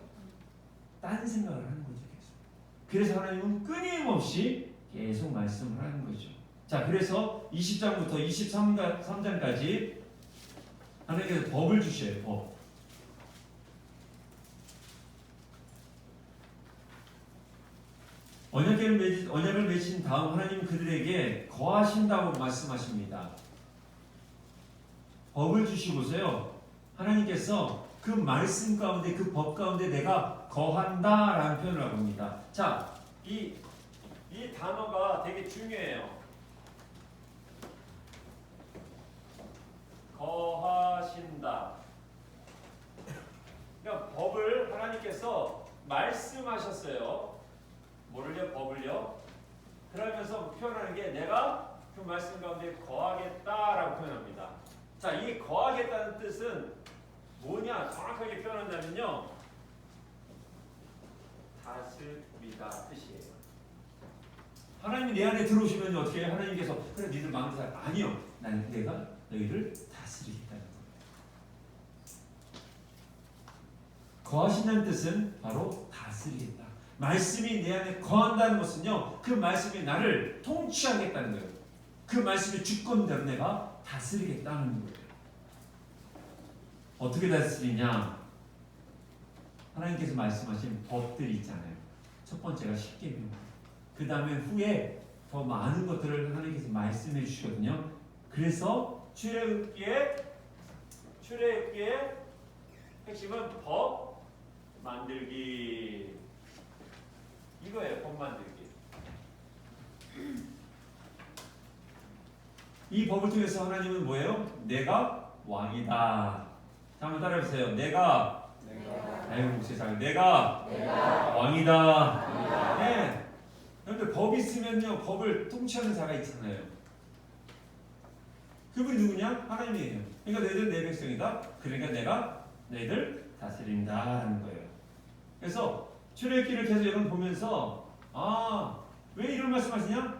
딴 생각을 하는 거죠, 계속. 그래서 하나님은 끊임없이 계속 말씀을 하는 거죠. 자, 그래서 20장부터 23장까지 하나님께서 법을 주셔요, 법. 언약을 맺으신 다음 하나님은 그들에게 거하신다고 말씀하십니다. 법을 주시고서요, 하나님께서 그 말씀 가운데, 그 법 가운데 내가 거한다라는 표현을 하고 있습니다. 자, 이 단어가 되게 중요해요. 거하신다. 그러니까 법을 하나님께서 말씀하셨어요. 뭐를요? 법을요. 그러면서 표현하는 게 내가 그 말씀 가운데 거하겠다라고 표현합니다. 자, 이 거하겠다는 뜻은 뭐냐? 정확하게 표현한다면요, 다스리다 뜻이에요. 하나님이 내 안에 들어오시면 어떻게 해요? 하나님께서 그래 니들 마음에 살 아니요. 내가 너희를 다스리겠다는 겁니다. 거하신다는 뜻은 바로 다스리겠다. 말씀이 내 안에 거한다는 것은요, 그 말씀이 나를 통치하겠다는 거예요. 그 말씀의 주권대로 내가 다스리겠다는 거예요. 어떻게 다스리냐? 하나님께서 말씀하신 법들이 있잖아요. 첫 번째가 십계명. 그 다음에 후에 더 많은 것들을 하나님께서 말씀해 주시거든요. 그래서 출애굽기의 핵심은 법 만들기. 이거예요, 법 만들기. 이 법을 통해서 하나님은 뭐예요? 내가 왕이다. 한번 따라해보세요. 내가 세상에 내가 왕이다. 네. 그런데 법이 있으면요, 법을 통치하는 자가 있잖아요. 그분이 누구냐? 하나님이에요. 그러니까 너희들 내 백성이다. 그러니까 내가 너희들 다스린다 하는 거예요. 그래서 출애굽기를 계속 여러분 보면서 왜 이런 말씀하시냐?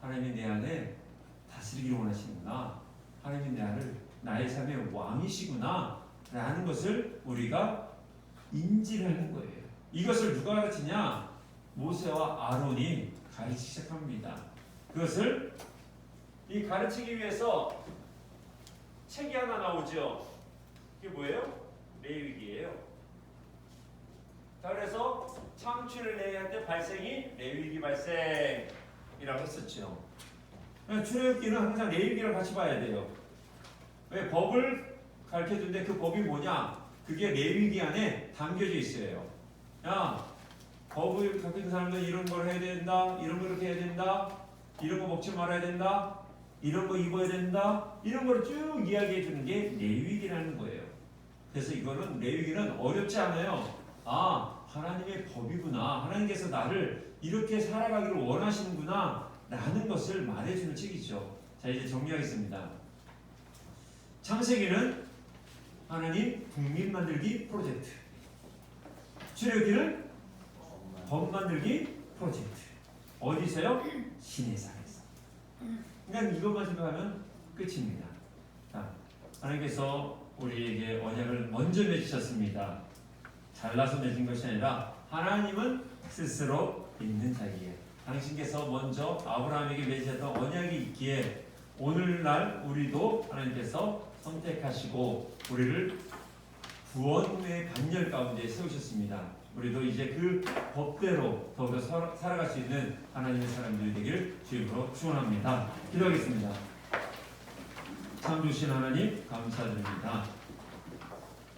하나님이 내 안에 다스리기를 원하시는구나. 하나님이 나의 삶의 왕이시구나 라는 것을 우리가 인지를 하는 거예요. 이것을 누가 가르치냐? 모세와 아론이 가르치기 시작합니다. 그것을 가르치기 위해서 책이 하나 나오죠. 그게 뭐예요? 레위기예요. 자, 그래서 창출을 내야 할 때 발생이 레위기 발생이라고 했었죠. 출애굽기는 항상 레위기랑 같이 봐야 돼요. 왜? 법을 가르쳐주는데 그 법이 뭐냐? 그게 레위기 안에 담겨져 있어요. 야, 법을 갖고 있는 사람은 이런 걸 해야 된다, 이런 걸 이렇게 해야 된다, 이런 거 먹지 말아야 된다, 이런 거 입어야 된다, 이런 걸 쭉 이야기해 주는 게 레위기라는 거예요. 그래서 이거는 레위기는 어렵지 않아요. 하나님의 법이구나. 하나님께서 나를 이렇게 살아가기를 원하시는구나 라는 것을 말해주는 책이죠. 자, 이제 정리하겠습니다. 창세기는 하나님 국민 만들기 프로젝트, 출애굽기는 법 만들기 프로젝트. 어디서요? 시내산에서. 그냥 이것만 생각하면 끝입니다. 자, 하나님께서 우리에게 언약을 먼저 맺으셨습니다. 잘나서 맺은 것이 아니라 하나님은 스스로 있는 자기에 당신께서 먼저 아브라함에게 맺으셨던 언약이 있기에 오늘날 우리도 하나님께서 선택하시고 우리를 구원의 반열 가운데 세우셨습니다. 우리도 이제 그 법대로 더욱더 살아갈 수 있는 하나님의 사람들이 되길 주님으로 축원합니다. 기도하겠습니다. 참 주신 하나님 감사드립니다.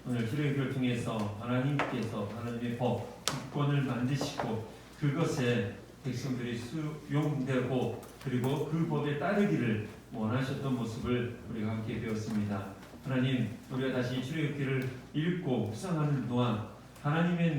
오늘 출애굽기를 통해서 하나님께서 하나님의 법, 국권을 만드시고 그것에 백성들이 수용되고 그리고 그 법에 따르기를 원하셨던 모습을 우리가 함께 배웠습니다. 하나님, 우리가 다시 출애굽기를 읽고 묵상하는 동안 하나님의